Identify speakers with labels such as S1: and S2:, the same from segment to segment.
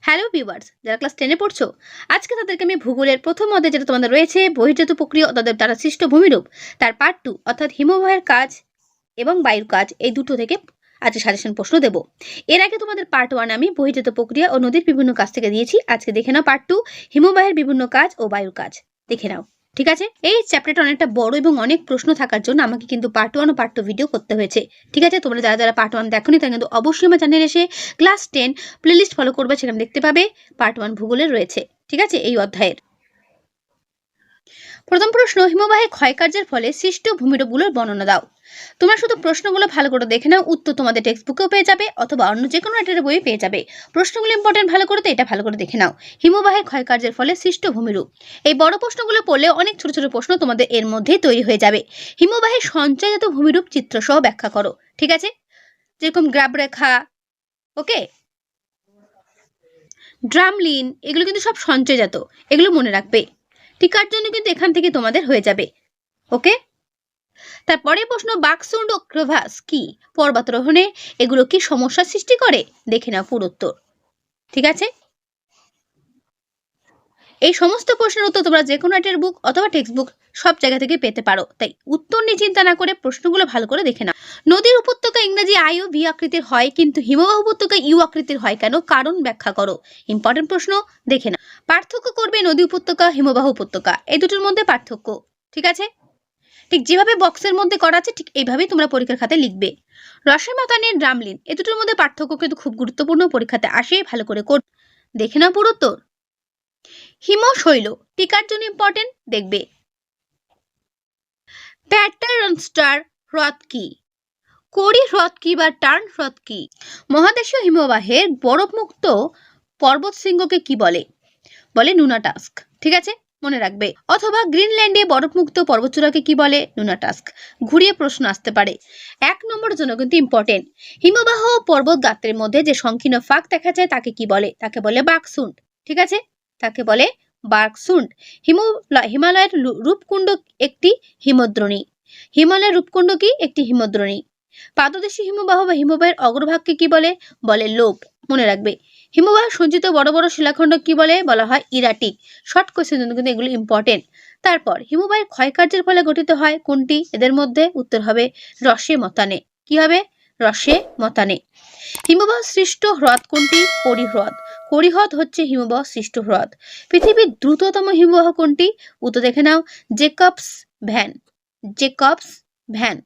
S1: Hello viewers, যারা class 10 এ পড়ছো, আজকে তাদেরকে আমি ভূগোলের প্রথম অধ্যায় যেটা তোমাদের রয়েছে বহির্জাত প্রক্রিয়া ও তাদের দ্বারা সৃষ্ট ভূমিরূপ তার পার্ট 2 অর্থাৎ হিমবাহের কাজ এবং বায়ুর কাজ এই দুটো থেকে আজকে সাজেশন প্রশ্ন দেব। এর আগে তোমাদের পার্ট 1 আমি বহির্জাত প্রক্রিয়া ও নদীর বিভিন্ন কাজ থেকে দিয়েছি। আজকে দেখে নাও পার্ট 2 হিমবাহের বিভিন্ন কাজ ও বায়ুর কাজ। দেখে নাও, ঠিক আছে? এই চ্যাপ্টারটা অনেকটা বড় এবং অনেক প্রশ্ন থাকার জন্য আমাকে কিন্তু পার্ট 1 ও পার্ট 2 ভিডিও করতে হয়েছে। ঠিক আছে, তোমরা যারা যারা পার্ট 1 দেখোনি তারা কিন্তু অবশ্যই আমার চ্যানেলে এসে ক্লাস 10 প্লেলিস্ট ফলো করবে, সেখানে দেখতে পাবে পার্ট 1 ভূগোলের রয়েছে। ঠিক আছে, এই অধ্যায়ের প্রথম প্রশ্ন, হিমবাহের ক্ষয়কার্যের ফলে সৃষ্ট ভূমিরূপগুলোর বর্ণনা দাও। তোমরা শুধু প্রশ্নগুলো ভালো করে দেখে নাও, উত্তর তোমাদের টেক্সট বুকেও পেয়ে যাবে অথবা অন্য যে কোনো একটা বইয়ে পেয়ে যাবে। প্রশ্নগুলো ইম্পর্টেন্ট, ভালো করে তো এটা ভালো করে দেখে নাও। হিমবাহের ক্ষয়কার্যের ফলে সৃষ্ট ভূমিরূপ, এই বড় প্রশ্নগুলো পড়লে অনেক ছোট ছোট প্রশ্ন তোমাদের এর মধ্যেই তৈরি হয়ে যাবে। হিমবাহের সঞ্চয়জাত ভূমিরূপ চিত্রসহ ব্যাখ্যা করো। ঠিক আছে, যেরকম গ্রাবরেখা, ওকে, ড্রামলিন, এগুলো কিন্তু সব সঞ্চয়জাত, এগুলো মনে রাখবে। টিকার জন্য কিন্তু এখান থেকে তোমাদের হয়ে যাবে। ওকে, তারপরে প্রশ্ন, বাকসুন্ড ও ক্রেভাস কি? পর্বতারোহণে এগুলো কি সমস্যার সৃষ্টি করে? দেখে নাও পুরো উত্তর। ঠিক আছে, এই সমস্ত প্রশ্নের উত্তর তোমরা যে কোনো একটা বুক অথবা টেক্সট বুক সব জায়গা থেকে পেতে পারো, তাই উত্তর নিয়ে চিন্তা না করে প্রশ্নগুলো ভালো করে দেখে নাও। নদীর উপত্যকা ইংরেজি আই ও ভি আকৃতির হয়, কিন্তু হিমবাহ উপত্যকা ইউ আকৃতির হয় কেন? কারণ ব্যাখ্যা করো। ইম্পর্টেন্ট প্রশ্ন, দেখে নাও। পার্থক্য করবে নদী উপত্যকা হিমবাহ উপত্যকা, এই দুটোর মধ্যে পার্থক্য। ঠিক আছে, ঠিক যেভাবে বক্সের মধ্যে করা আছে ঠিক এইভাবেই তোমরা পরীক্ষার খাতায় লিখবে। রসেমাতানের ড্রামলিন, এ দুটোর মধ্যে পার্থক্য কিন্তু খুব গুরুত্বপূর্ণ, পরীক্ষাতে আসে, ভালো করে দেখে নাও পুরো উত্তর। হিমশৈল টিকার জন্য ইম্পর্টেন্ট, দেখবে। প্যাটার্ন স্টার হ্রদ কি? কোরি হ্রদ কি বা টার্ন হ্রদ কি? মহাদেশীয় হিমবাহের বরফমুক্ত পর্বত শৃঙ্গকে কি বলে? বলে নুনাটাস্ক। ঠিক আছে, মনে রাখবে। অথবা গ্রিনল্যান্ডে বরফমুক্ত পর্বতচূড়াকে কি বলে? নুনাটাস্ক। ঘুরিয়ে প্রশ্ন আসতে পারে। 1 নম্বরের জন্য কিন্তু ইম্পর্টেন্ট। হিমবাহ পর্বত গাত্রের মধ্যে যে সংকীর্ণ ফাঁক দেখা যায় তাকে কি বলে? তাকে বলে বাকসুন্ড। ঠিক আছে, তাকে বলে বাকসুন্ড। হিমালয়ের রূপকুণ্ড একটি হিমদ্রোণী। হিমালয়ের রূপকুণ্ড কি? একটি হিমদ্রোণী। পাদদেশী হিমবাহ বা হিমবাহের অগ্রভাগকে কি বলে? বলে লোব। মনে রাখবে। হিমবাহ সঞ্চিত বড় বড় শিলাখণ্ড কি বলে? বলা হয় ইরাটিক। শর্ট কোয়েশ্চেন জন্য কিন্তু এগুলো ইম্পর্টেন্ট। তারপর হিমবাহের ক্ষয়কার্যের ফলে গঠিত হয় কোনটি? এদের মধ্যে উত্তর হবে রসে মতানে। কি হবে? রসে মতানে। হিমবাহ সৃষ্ট হ্রদ কোনটি? কোরি হ্রদ। কোরি হ্রদ হচ্ছে হিমবাহ সৃষ্ট হ্রদ। পৃথিবীর দ্রুততম হিমবাহ কোনটি? উত্তর দেখে নাও, জেকবস ভ্যান। Jakobshavn.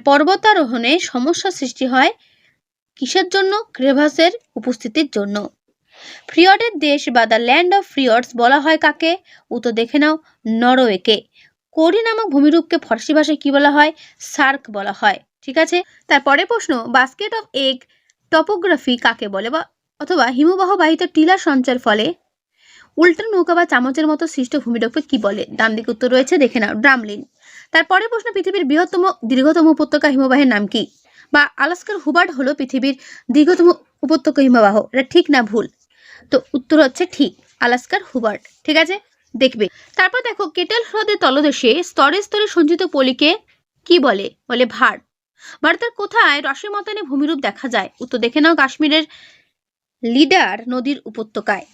S1: পর্বতারোহণে সমস্যা সৃষ্টি হয় কিসের জন্য? ক্রেভাসের উপস্থিতির জন্য। ফ্রিয়ডের দেশ বা দ্য ল্যান্ড অফ ফ্রিয়ডস বলা হয় কাকে? উত্তর দেখে নাও, নরওয়েকে। কোরি নামক ভূমিরূপকে ফরাসি ভাষায় কি বলা হয়? সার্ক বলা হয়। ঠিক আছে, তারপরে প্রশ্ন, বাস্কেট অফ এগ টপোগ্রাফি কাকে বলে? বা অথবা হিমবাহ বাহিত টিলা সঞ্চয়ের ফলে উল্টা নৌকা বা চামচের মতো সৃষ্ট ভূমিরূপকে কি বলে? ডান দিকে উত্তর রয়েছে, দেখে নাও, ড্রামলিন। তারপরে প্রশ্ন, পৃথিবীর বৃহত্তম দীর্ঘতম উপত্যকা হিমবাহের নাম কি? বা আলাস্কার হুবার্ট হলো পৃথিবীর দীর্ঘতম উপত্যকা হিমবাহ, এটা ঠিক না ভুল? তো উত্তর হচ্ছে ঠিক, আলাস্কার হুবার্ট। ঠিক আছে, দেখবে। তারপর দেখো, কেটেল হ্রদের তলদেশে স্তরে স্তরে সঞ্চিত পলিকে কি বলে? বলে ভার। ভারতের কোথায় রসে মতানে ভূমিরূপ দেখা যায়? উত্তর দেখে নাও, কাশ্মীরের লিডার নদীর উপত্যকায়।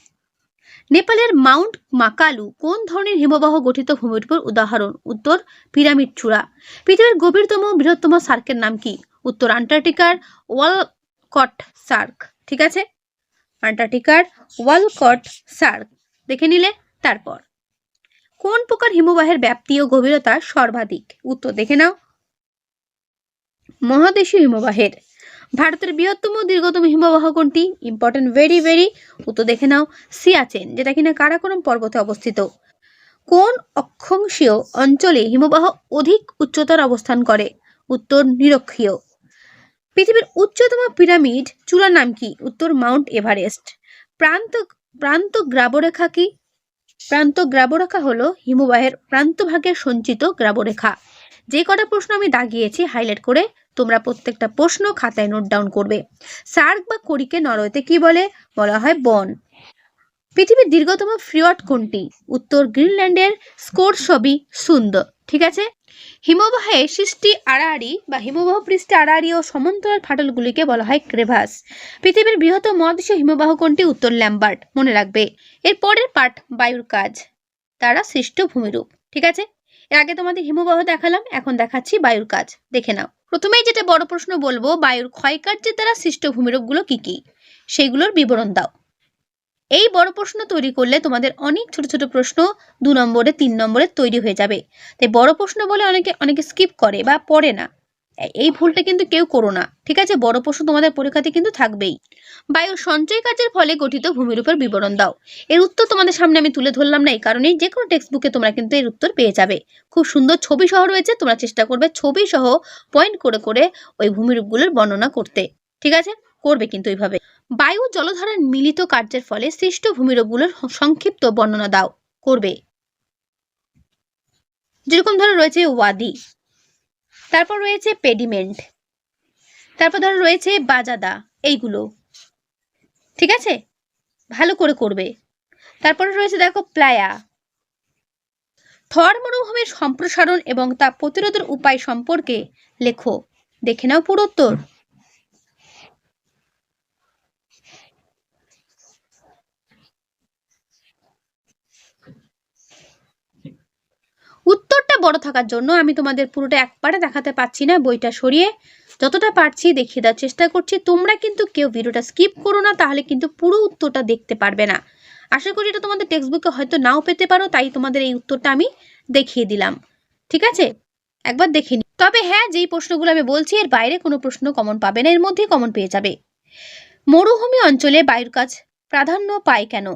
S1: নেপালের মাউন্ট মাকালু কোন ধরনের হিমবাহ গঠিত ভূমিরূপের উদাহরণ? উত্তর পিরামিড চূড়া। পৃথিবীর গভীরতম বৃহত্তম সার্কের নাম কি? উত্তর আন্টার্কটিকার ওয়ালকট সার্ক। ঠিক আছে, আন্টার্কটিকার ওয়ালকট সার্ক দেখে নিলে। তারপর কোন প্রকার হিমবাহের ব্যাপ্তি ও গভীরতা সর্বাধিক? উত্তর দেখে নাও, মহাদেশীয় হিমবাহের। ভারতের বৃহত্তম দীর্ঘতম হিমবাহ কোনটি? Important, very very. উত্তর দেখে নাও, সিয়াচেন, যেটা কিনা কারাকোরাম পর্বতে অবস্থিত। কোন অক্ষাংশীয় অঞ্চলে হিমবাহ অধিক উচ্চতার অবস্থান করে? উত্তর নিরক্ষীয়। পৃথিবীর উচ্চতম পিরামিড চূড়ার নাম কি? উত্তর মাউন্ট এভারেস্ট। প্রান্ত গ্রাবরেখা কি? প্রান্ত গ্রাবরেখা হলো হিমবাহের প্রান্তভাগের সঞ্চিত গ্রাবরেখা। যে কটা প্রশ্ন আমি দাগিয়েছি হাইলাইট করে তোমরা প্রত্যেকটা প্রশ্ন খাতায় নোট ডাউন করবে। সার্ক বা কোরিকে নরওয়েতে কি বলে? বলা হয় বন। পৃথিবীর দীর্ঘতম ফ্রিয়ড কোনটি? উত্তর গ্রিনল্যান্ডের স্কোরসবি সুন্দ। ঠিক আছে। হিমবাহে সৃষ্টি আড়াআড়ি বা হিমবাহ পৃষ্ঠে আড়াআড়ি ও সমান্তরাল ফাটলগুলিকে বলা হয় ক্রেভাস। পৃথিবীর বৃহত্তম মহাদেশীয় হিমবাহ কোনটি? উত্তর ল্যাম্বার্ট। মনে রাখবে। এর পরের পার্ট বায়ুর কাজ দ্বারা সৃষ্ট ভূমিরূপ। ঠিক আছে, এর আগে তোমাদের হিমবাহ দেখালাম, এখন দেখাচ্ছি বায়ুর কাজ। দেখে নাও। প্রথমেই যেটা বড় প্রশ্ন বলবো, বায়ুর ক্ষয়কার্যের দ্বারা সৃষ্ট ভূমিরূপগুলো কি কি, সেগুলোর বিবরণ দাও। এই বড় প্রশ্ন তৈরি করলে তোমাদের অনেক ছোট ছোট প্রশ্ন 2 নম্বরে 3 নম্বরে তৈরি হয়ে যাবে। তাই বড় প্রশ্ন বলে অনেকে স্কিপ করে বা পড়ে না, এই ভুলটা কিন্তু কেউ করো না। ঠিক আছে, বড় প্রশ্ন তোমাদের পরীক্ষাতে কিন্তু থাকবেই। বায়ুর সঞ্চয় কাজের ফলে গঠিত ভূমিরূপের বিবরণ দাও। এর উত্তর তোমাদের সামনে আমি তুলে ধরলাম না, এই কারণেই যে কোনো টেক্সট বুকে তোমরা কিন্তু এর উত্তর পেয়ে যাবে। খুব সুন্দর ছবি সহ রয়েছে, তোমরা চেষ্টা করবে ছবি সহ পয়েন্ট করে করে ওই ভূমিরূপগুলোর বর্ণনা করতে। ঠিক আছে, করবে কিন্তু এইভাবে। বায়ু জলধারার মিলিত কার্যের ফলে সৃষ্ট ভূমিরূপগুলোর সংক্ষিপ্ত বর্ণনা দাও। করবে। যেরকম ধরো রয়েছে ওয়াদি, তারপর রয়েছে পেডিমেন্ট, তারপর ধরো রয়েছে বাজাদা, এইগুলো। ঠিক আছে, ভালো করে করবে। তারপরে রয়েছে দেখো প্লায়া। থর মরুভূমির সম্প্রসারণ এবং তা প্রতিরোধের উপায় সম্পর্কে লেখো। দেখে নাও পুরো উত্তর। উত্তরটা বড় থাকার জন্য আমি তোমাদের পুরোটা একবারে দেখাতে পাচ্ছি না, বইটা সরিয়ে যতটা পারছি দেখিয়ে দেওয়ার চেষ্টা করছি। তোমরা কিন্তু কেউ ভিডিওটা স্কিপ করো না, তাহলে কিন্তু পুরো উত্তরটা দেখতে পারবে না। আশা করি এটা তোমাদের টেক্সট বুকে হয়তো নাও পেতে পারো, তাই তোমাদের এই উত্তরটা আমি দেখিয়ে দিলাম। ঠিক আছে, একবার দেখে নি। তবে হ্যাঁ, যেই প্রশ্নগুলো আমি বলছি এর বাইরে কোনো প্রশ্ন কমন পাবে না, এর মধ্যেই কমন পেয়ে যাবে। মরুভূমি অঞ্চলে বায়ুর কাজ প্রাধান্য পায় কেন?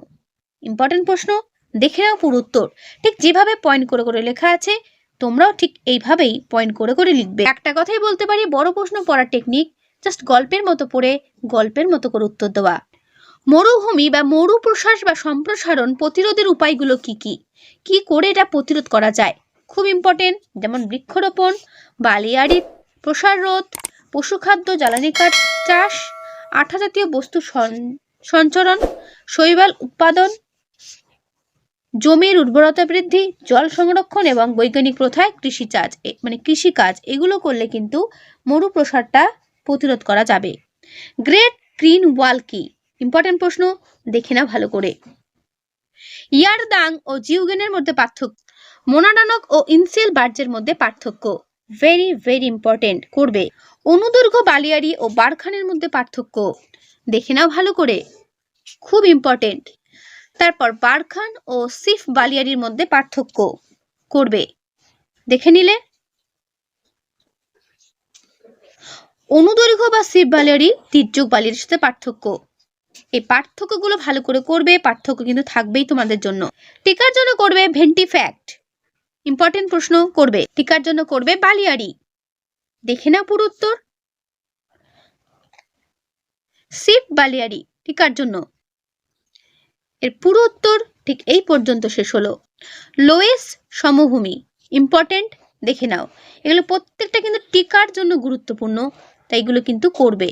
S1: ইম্পর্টেন্ট প্রশ্ন, দেখে নাও পুরো উত্তর। ঠিক যেভাবে পয়েন্ট করে করে লেখা আছে তোমরাও ঠিক এইভাবেই পয়েন্ট করে করে লিখবে। একটা কথাই বলতে পারি, বড় প্রশ্ন পড়ার টেকনিক জাস্ট গল্পের মতো পড়ে গল্পের মতো করে উত্তর দেওয়া। মরুভূমি বা মরুপ্রসার বা সম্প্রসারণ প্রতিরোধের উপায়গুলো কি কি, কি করে এটা প্রতিরোধ করা যায়? খুব ইম্পর্টেন্ট, যেমন বৃক্ষরোপণ, বালিয়াড়ি প্রসার রোধ, পশুখাদ্য জ্বালানি কাঠ চাষ, আঠা জাতীয় বস্তু সঞ্চরণ, শৈবাল উৎপাদন, জমির উর্বরতা বৃদ্ধি, জল সংরক্ষণ এবং বৈজ্ঞানিক প্রথায় কৃষিকাজ, এগুলো করলে কিন্তু মরুপ্রসারটা প্রতিরোধ করা যাবে। গ্রেট গ্রিন ওয়াল কি? ইম্পর্টেন্ট প্রশ্ন, দেখে না ভালো করে। ইয়ারদাং ও জিউগেনের মধ্যে পার্থক্য, মোনাডানক ও ইনসেল বার্জের মধ্যে পার্থক্য। ভেরি ভেরি ইম্পর্টেন্ট, করবে। অনুদৈর্ঘ্য বালিয়াড়ি ও বারখানের মধ্যে পার্থক্য, দেখে নাও ভালো করে, খুব ইম্পর্টেন্ট। তারপর বারখান ও সিফ বালিয়াড়ির মধ্যে পার্থক্য, করবে, দেখে নিলে। অনুদৈর্ঘ্য বা সিফ বালিয়াড়ি তির্যক বালিয়াড়ির সাথে পার্থক্য, এই পার্থক্যগুলো ভালো করে করবে, পার্থক্য কিন্তু থাকবেই তোমাদের জন্য। টিকার জন্য করবে ভেন্টি ফ্যাক্ট, ইম্পর্টেন্ট প্রশ্ন, করবে। টিকার জন্য করবে বালিয়াড়ি, দেখে নাও পুরো উত্তর। সিফ বালিয়াড়ি টিকার জন্য, এর পুরো উত্তর ঠিক এই পর্যন্ত শেষ হলো। লোয়েস সমভূমি, ইম্পর্টেন্ট, দেখে নাও। এগুলো প্রত্যেকটা কিন্তু টিকার জন্য গুরুত্বপূর্ণ, তাই এগুলো কিন্তু করবে।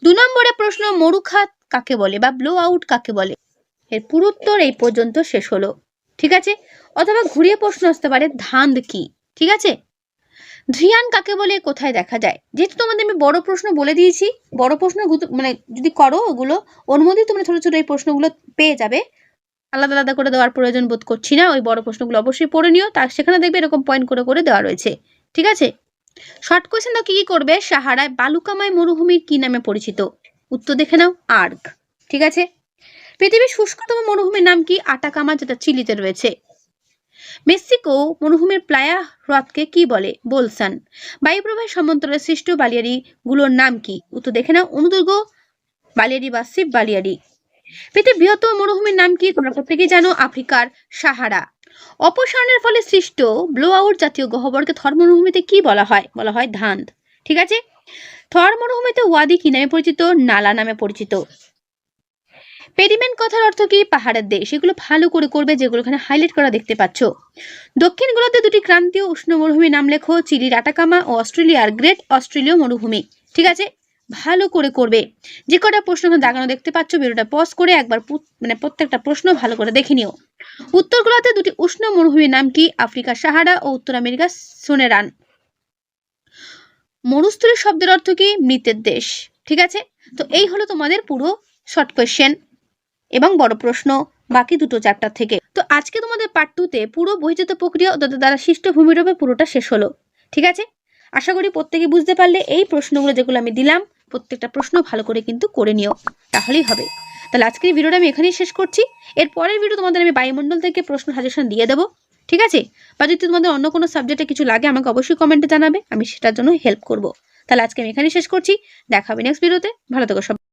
S1: 2 নম্বরে প্রশ্ন, মরুখাত কাকে বলে বা ব্লো আউট কাকে বলে? এর পুরো উত্তর এই পর্যন্ত শেষ হলো। ঠিক আছে, অথবা ঘুরিয়ে প্রশ্ন আসতে পারে, ধান কি? ঠিক আছে, ধ্রিয়ান কাকে বলে, কোথায় দেখা যায়? যেহেতু তোমাদের আমি বড় প্রশ্ন বলে দিয়েছি, বড় প্রশ্ন যদি করো ওগুলো ওর মধ্যেই তোমরা ছোট ছোট এই প্রশ্নগুলো পেয়ে যাবে, আলাদা আলাদা করে দেওয়ার প্রয়োজন বোধ করছি না। ওই বড় প্রশ্নগুলো অবশ্যই পড়ে নিও, তার সেখানে দেখবে এরকম পয়েন্ট করে করে দেওয়া রয়েছে। ঠিক আছে, শর্ট কোয়েশ্চেন দাও, কি কি করবে? সাহারায় বালুকাময় মরুভূমির কি নামে পরিচিত? উত্তর দেখে নাও, আর্ক। ঠিক আছে, পৃথিবীর শুষ্কতম মরুভূমির নাম কি? আটাকামা, যেটা চিলিতে রয়েছে। মেক্সিকো মরুভূমির প্লায়া হ্রদকে কি বলে? বলসান। বায়ুপ্রবাহের সমান্তরালে সৃষ্ট বালিয়াড়ি গুলোর নাম কি? উত্তর দেখে নাও, অনুদৈর্ঘ্য বালিয়াড়ি বা সিপ বালিয়াড়ি। পৃথিবীর বৃহত্তম মরুভূমির নাম কি? তোমরা প্রত্যেকেই জানো, আফ্রিকার সাহারা। অপসারণের ফলে সৃষ্ট ব্লো আউট জাতীয় গহ্বরকে থর মরুভূমিতে কি বলা হয়? বলা হয় ধান। ঠিক আছে, থর মরুভূমিতে ওয়াদি কি নামে পরিচিত? নালা নামে পরিচিত। পেডিমেন্ট কথার অর্থ কি? পাহাড়ের দেশ। এগুলো ভালো করে করবে, যেগুলো এখানে হাইলাইট করা দেখতে পাচ্ছ। দক্ষিণ গোলার্ধে 2টি ক্রান্তীয় উষ্ণ মরুভূমির নাম লেখো, চিলির আটাকামা ও অস্ট্রেলিয়ার গ্রেট অস্ট্রেলীয় মরুভূমি। ঠিক আছে, ভালো করে করবে। যে কটা প্রশ্ন এখানে দাগানো দেখতে পাচ্ছ, ভিডিওটা পজ করে একবার প্রত্যেকটা প্রশ্ন ভালো করে দেখে নিও। উত্তর গোলার্ধে দুটি উষ্ণ মরুভূমির নাম কি? আফ্রিকা সাহারা ও উত্তর আমেরিকা সোনেরান। মরুস্থলী শব্দের অর্থ কি? মৃতের দেশ। ঠিক আছে, তো এই হলো তোমাদের পুরো শর্ট কোয়েশ্চেন এবং বড় প্রশ্ন বাকি দুটো চ্যাপ্টার থেকে। তো আজকে তোমাদের পার্ট 2-তে পুরো বহির্জাত প্রক্রিয়া ও তাদের দ্বারা সৃষ্ট ভূমিরূপে পুরোটা শেষ হলো। ঠিক আছে, আশা করি প্রত্যেকে বুঝতে পারলে। এই প্রশ্নগুলো যেগুলো আমি দিলাম প্রত্যেকটা প্রশ্ন ভালো করে কিন্তু করে নিও, তাহলেই হবে। তাহলে আজকের ভিডিওটা আমি এখানেই শেষ করছি। এর পরের ভিডিও তোমাদের আমি বায়ুমণ্ডল থেকে প্রশ্ন সাজেশন দিয়ে দেবো। ঠিক আছে, বা যদি তোমাদের অন্য কোনো সাবজেক্টে কিছু লাগে আমাকে অবশ্যই কমেন্টে জানাবে, আমি সেটার জন্য হেল্প করব। তাহলে আজকে আমি এখানেই শেষ করছি, দেখা হবে নেক্সট ভিডিওতে। ভালো থেকো সবাই।